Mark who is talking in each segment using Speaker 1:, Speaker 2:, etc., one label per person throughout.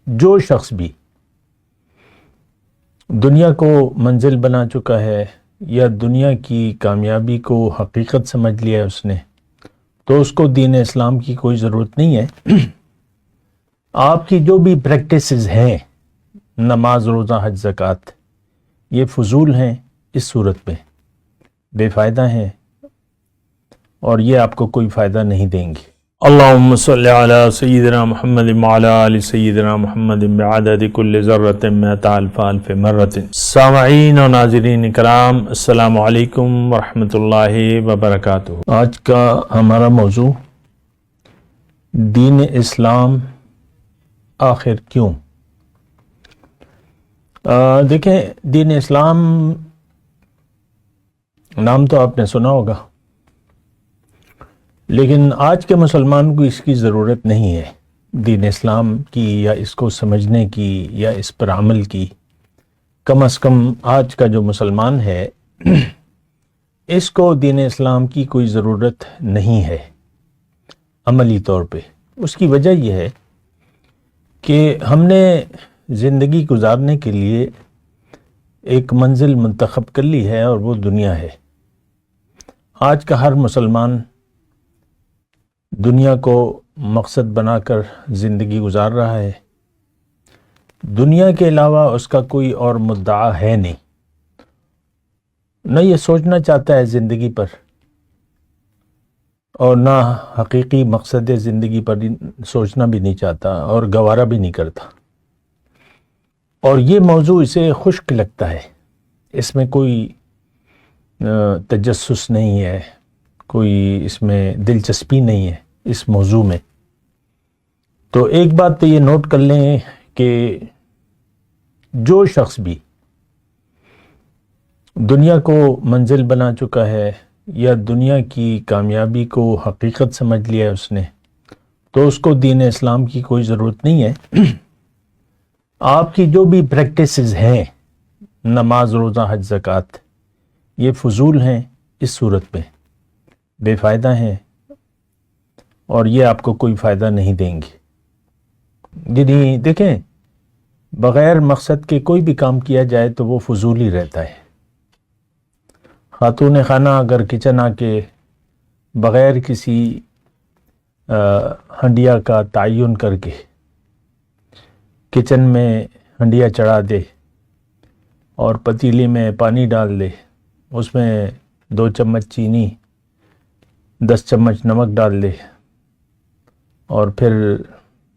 Speaker 1: جو شخص بھی دنیا کو منزل بنا چکا ہے یا دنیا کی کامیابی کو حقیقت سمجھ لیا ہے اس نے، تو اس کو دین اسلام کی کوئی ضرورت نہیں ہے۔ آپ کی جو بھی پریکٹسز ہیں، نماز، روزہ، حج، زکوٰۃ، یہ فضول ہیں، اس صورت میں بے فائدہ ہیں اور یہ آپ کو کوئی فائدہ نہیں دیں گے۔ اللہم صلی علی سیدنا محمد وعلی آل سیدنا محمد بعدد کل ذرۃ مئۃ الف الف مرۃ۔ سامعین و ناظرین کرام، السلام علیکم ورحمۃ اللہ وبرکاتہ۔ آج کا ہمارا موضوع دین اسلام آخر کیوں؟ دیکھیں، دین اسلام نام تو آپ نے سنا ہوگا، لیکن آج کے مسلمان کو اس کی ضرورت نہیں ہے، دین اسلام کی یا اس کو سمجھنے کی یا اس پر عمل کی۔ کم از کم آج کا جو مسلمان ہے اس کو دین اسلام کی کوئی ضرورت نہیں ہے عملی طور پہ۔ اس کی وجہ یہ ہے کہ ہم نے زندگی گزارنے کے لیے ایک منزل منتخب کر لی ہے اور وہ دنیا ہے۔ آج کا ہر مسلمان دنیا کو مقصد بنا کر زندگی گزار رہا ہے، دنیا کے علاوہ اس کا کوئی اور مدعا ہے نہیں، نہ یہ سوچنا چاہتا ہے زندگی پر اور نہ حقیقی مقصد زندگی پر سوچنا بھی نہیں چاہتا اور گوارا بھی نہیں کرتا، اور یہ موضوع اسے خشک لگتا ہے۔ اس میں کوئی تجسس نہیں ہے، کوئی اس میں دلچسپی نہیں ہے اس موضوع میں۔ تو ایک بات تو یہ نوٹ کر لیں کہ جو شخص بھی دنیا کو منزل بنا چکا ہے یا دنیا کی کامیابی کو حقیقت سمجھ لیا ہے اس نے، تو اس کو دین اسلام کی کوئی ضرورت نہیں ہے۔ آپ کی جو بھی پریکٹسز ہیں، نماز، روزہ، حج، زکوٰۃ، یہ فضول ہیں، اس صورت میں بے فائدہ ہیں اور یہ آپ کو کوئی فائدہ نہیں دیں گے۔ یعنی دیکھیں، بغیر مقصد کے کوئی بھی کام کیا جائے تو وہ فضول ہی رہتا ہے۔ خاتون خانہ اگر کچن آ کے بغیر کسی ہنڈیا کا تعین کر کے کچن میں ہنڈیا چڑھا دے اور پتیلی میں پانی ڈال دے، اس میں 2 چمچ چینی، 10 چمچ نمک ڈال دے اور پھر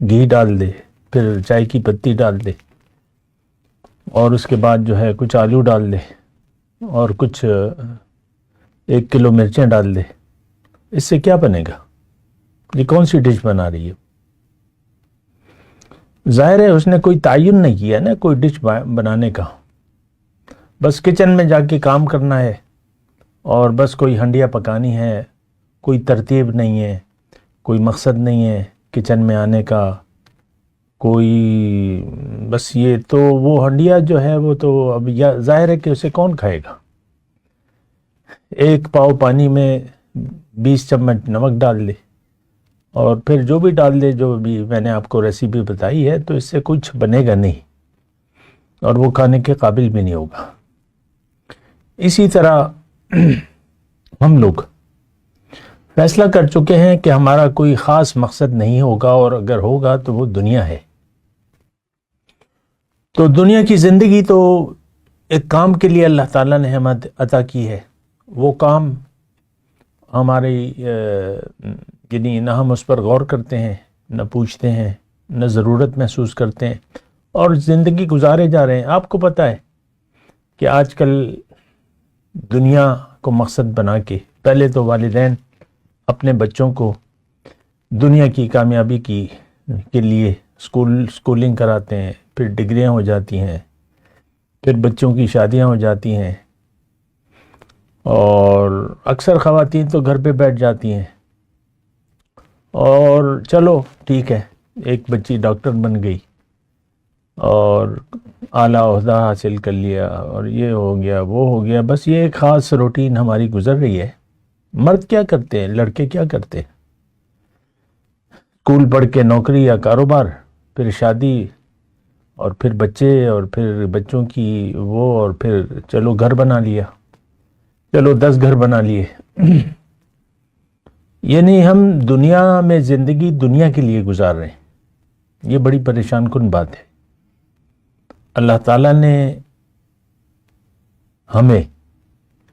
Speaker 1: گھی ڈال دے، پھر چائے کی پتی ڈال دے اور اس کے بعد جو ہے کچھ آلو ڈال دے اور کچھ 1 کلو مرچیں ڈال دے، اس سے کیا بنے گا؟ یہ کون سی ڈش بنا رہی ہے؟ ظاہر ہے اس نے کوئی تعین نہیں کیا نا کوئی ڈش بنانے کا، بس کچن میں جا کے کام کرنا ہے اور بس کوئی ہنڈیا پکانی ہے، کوئی ترتیب نہیں ہے، کوئی مقصد نہیں ہے کچن میں آنے کا، کوئی بس یہ تو وہ ہنڈیا جو ہے وہ تو اب ظاہر ہے کہ اسے کون کھائے گا؟ 1 پاؤ پانی میں 20 چمچ نمک ڈال دے اور پھر جو بھی ڈال دے، جو بھی میں نے آپ کو ریسیپی بتائی ہے، تو اس سے کچھ بنے گا نہیں اور وہ کھانے کے قابل بھی نہیں ہوگا۔ اسی طرح ہم لوگ فیصلہ کر چکے ہیں کہ ہمارا کوئی خاص مقصد نہیں ہوگا، اور اگر ہوگا تو وہ دنیا ہے۔ تو دنیا کی زندگی تو ایک کام کے لیے اللہ تعالیٰ نے ہمیں عطا کی ہے، وہ کام ہماری یعنی نہ ہم اس پر غور کرتے ہیں، نہ پوچھتے ہیں، نہ ضرورت محسوس کرتے ہیں اور زندگی گزارے جا رہے ہیں۔ آپ کو پتہ ہے کہ آج کل دنیا کو مقصد بنا کے پہلے تو والدین اپنے بچوں کو دنیا کی کامیابی کے لیے سکولنگ کراتے ہیں، پھر ڈگریاں ہو جاتی ہیں، پھر بچوں کی شادیاں ہو جاتی ہیں اور اکثر خواتین تو گھر پہ بیٹھ جاتی ہیں اور چلو ٹھیک ہے، ایک بچی ڈاکٹر بن گئی اور اعلیٰ عہدہ حاصل کر لیا اور یہ ہو گیا وہ ہو گیا، بس یہ ایک خاص روٹین ہماری گزر رہی ہے۔ مرد کیا کرتے ہیں، لڑکے کیا کرتے ہیں؟ اسکول پڑھ کے نوکری یا کاروبار، پھر شادی اور پھر بچے اور پھر بچوں کی وہ، اور پھر چلو گھر بنا لیا، چلو 10 گھر بنا لیے. یعنی ہم دنیا میں زندگی دنیا کے لیے گزار رہے ہیں. یہ بڑی پریشان کن بات ہے. اللہ تعالیٰ نے ہمیں،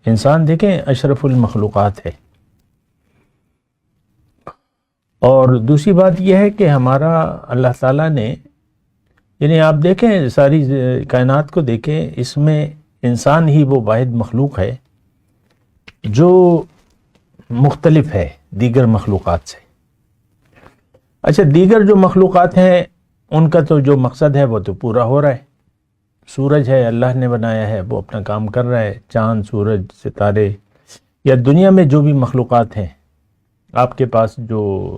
Speaker 1: انسان دیکھیں اشرف المخلوقات ہے، اور دوسری بات یہ ہے کہ ہمارا اللہ تعالیٰ نے، یعنی آپ دیکھیں ساری کائنات کو دیکھیں، اس میں انسان ہی وہ واحد مخلوق ہے جو مختلف ہے دیگر مخلوقات سے. اچھا، دیگر جو مخلوقات ہیں ان کا تو جو مقصد ہے وہ تو پورا ہو رہا ہے. سورج ہے، اللہ نے بنایا ہے، وہ اپنا کام کر رہا ہے. چاند، سورج، ستارے، یا دنیا میں جو بھی مخلوقات ہیں، آپ کے پاس جو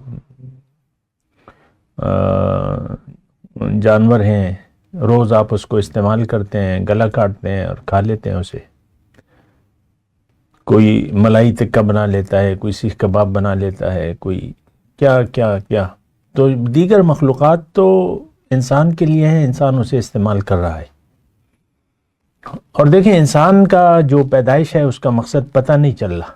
Speaker 1: جانور ہیں، روز آپ اس کو استعمال کرتے ہیں، گلا کاٹتے ہیں اور کھا لیتے ہیں اسے. کوئی ملائی تکہ بنا لیتا ہے، کوئی سیخ کباب بنا لیتا ہے، کوئی کیا کیا کیا. تو دیگر مخلوقات تو انسان کے لیے ہیں، انسان اسے استعمال کر رہا ہے. اور دیکھیں انسان کا جو پیدائش ہے اس کا مقصد پتہ نہیں چل رہا،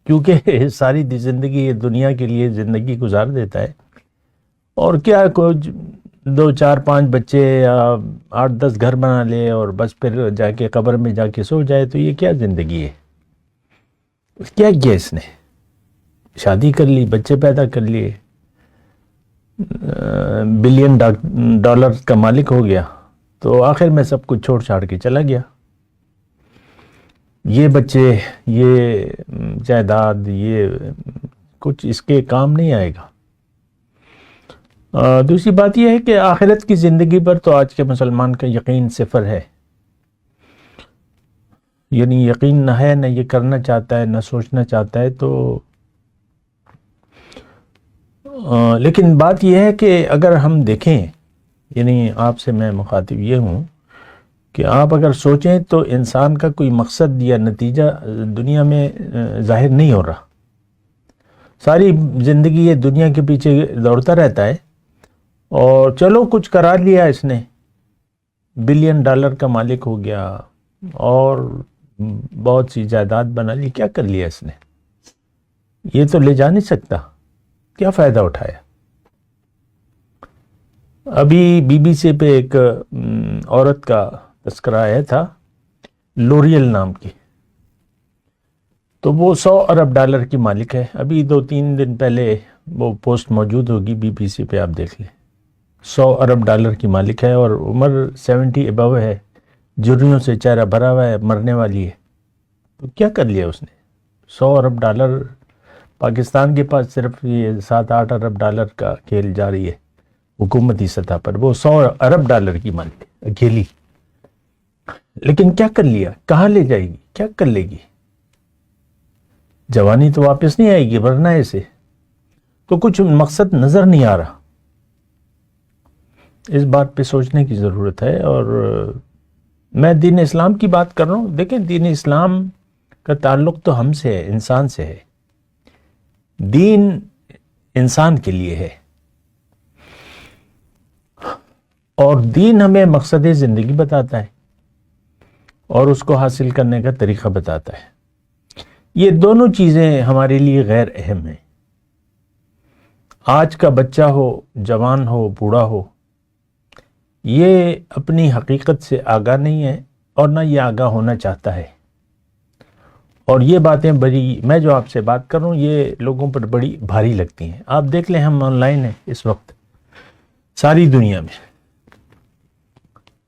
Speaker 1: کیونکہ ساری زندگی یہ دنیا کے لیے زندگی گزار دیتا ہے. اور کیا کچھ 2 4 5 بچے یا 8 10 گھر بنا لے اور بس پھر جا کے قبر میں جا کے سو جائے، تو یہ کیا زندگی ہے؟ کیا کیا اس نے؟ شادی کر لی، بچے پیدا کر لیے، بلین ڈالر کا مالک ہو گیا، تو آخر میں سب کچھ چھوڑ چھاڑ کے چلا گیا. یہ بچے، یہ جائیداد، یہ کچھ اس کے کام نہیں آئے گا. دوسری بات یہ ہے کہ آخرت کی زندگی پر تو آج کے مسلمان کا یقین صفر ہے. یعنی یقین نہ ہے، نہ یہ کرنا چاہتا ہے، نہ سوچنا چاہتا ہے. تو لیکن بات یہ ہے کہ اگر ہم دیکھیں، یعنی آپ سے میں مخاطب یہ ہوں کہ آپ اگر سوچیں تو انسان کا کوئی مقصد یا نتیجہ دنیا میں ظاہر نہیں ہو رہا. ساری زندگی یہ دنیا کے پیچھے دوڑتا رہتا ہے، اور چلو کچھ کرا لیا اس نے، بلین ڈالر کا مالک ہو گیا اور بہت سی جائیداد بنا لی. کیا کر لیا اس نے؟ یہ تو لے جا نہیں سکتا. کیا فائدہ اٹھایا؟ ابھی بی بی سی پہ ایک عورت کا تذکرہ آیا تھا، لوریل نام کی. تو وہ 100 ارب ڈالر کی مالک ہے. ابھی 2-3 دن پہلے وہ پوسٹ موجود ہوگی بی بی سی پہ، آپ دیکھ لیں. 100 ارب ڈالر کی مالک ہے اور عمر 70 ابو ہے، جرریوں سے چہرہ بھرا ہوا ہے، مرنے والی ہے. تو کیا کر لیا اس نے؟ 100 ارب ڈالر. پاکستان کے پاس صرف یہ 7-8 ارب ڈالر کا کھیل جاری ہے حکومتی سطح پر، وہ 100 ارب ڈالر کی مالک ہے اکیلی. لیکن کیا کر لیا؟ کہاں لے جائے گی؟ کیا کر لے گی؟ جوانی تو واپس نہیں آئے گی، ورنہ اسے تو کچھ مقصد نظر نہیں آ رہا. اس بات پہ سوچنے کی ضرورت ہے. اور میں دین اسلام کی بات کر رہا ہوں. دیکھیں دین اسلام کا تعلق تو ہم سے ہے، انسان سے ہے. دین انسان کے لیے ہے، اور دین ہمیں مقصد زندگی بتاتا ہے اور اس کو حاصل کرنے کا طریقہ بتاتا ہے. یہ دونوں چیزیں ہمارے لیے غیر اہم ہیں. آج کا بچہ ہو، جوان ہو، بوڑھا ہو، یہ اپنی حقیقت سے آگاہ نہیں ہے، اور نہ یہ آگاہ ہونا چاہتا ہے. اور یہ باتیں بڑی، میں جو آپ سے بات کر رہا ہوں، یہ لوگوں پر بڑی بھاری لگتی ہیں. آپ دیکھ لیں، ہم آن لائن ہیں اس وقت ساری دنیا میں،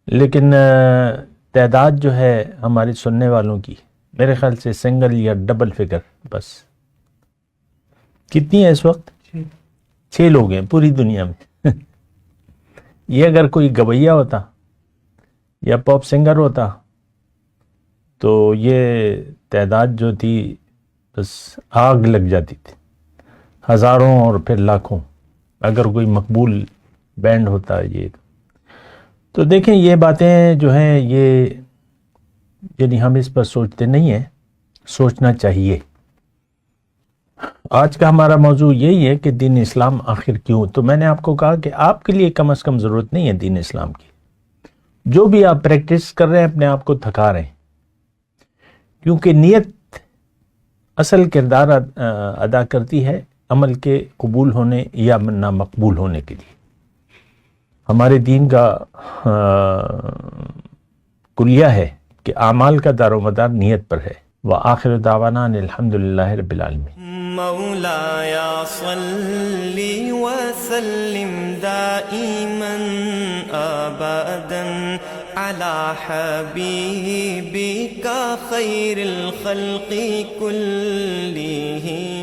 Speaker 1: لیکن تعداد جو ہے ہمارے سننے والوں کی، میرے خیال سے سنگل یا ڈبل فگر بس. کتنی ہے اس وقت؟ 6 لوگ ہیں پوری دنیا میں. یہ اگر کوئی گویا ہوتا یا پاپ سنگر ہوتا تو یہ تعداد جو تھی بس آگ لگ جاتی تھی. ہزاروں اور پھر لاکھوں اگر کوئی مقبول بینڈ ہوتا. یہ تو دیکھیں یہ باتیں جو ہیں، یہ یعنی ہم اس پر سوچتے نہیں ہیں. سوچنا چاہیے. آج کا ہمارا موضوع یہی ہے کہ دین اسلام آخر کیوں. تو میں نے آپ کو کہا کہ آپ کے لیے کم از کم ضرورت نہیں ہے دین اسلام کی. جو بھی آپ پریکٹس کر رہے ہیں اپنے آپ کو تھکا رہے ہیں، کیونکہ نیت اصل کردار ادا کرتی ہے عمل کے قبول ہونے یا نامقبول ہونے کے لیے. ہمارے دین کا کلیہ ہے کہ اعمال کا دار و مدار نیت پر ہے. وآخر دعوانا ان الحمدللہ رب العالمین.
Speaker 2: مولایا صلی وسلم دائما ابدا على حبیبک خیر الخلق کلہم.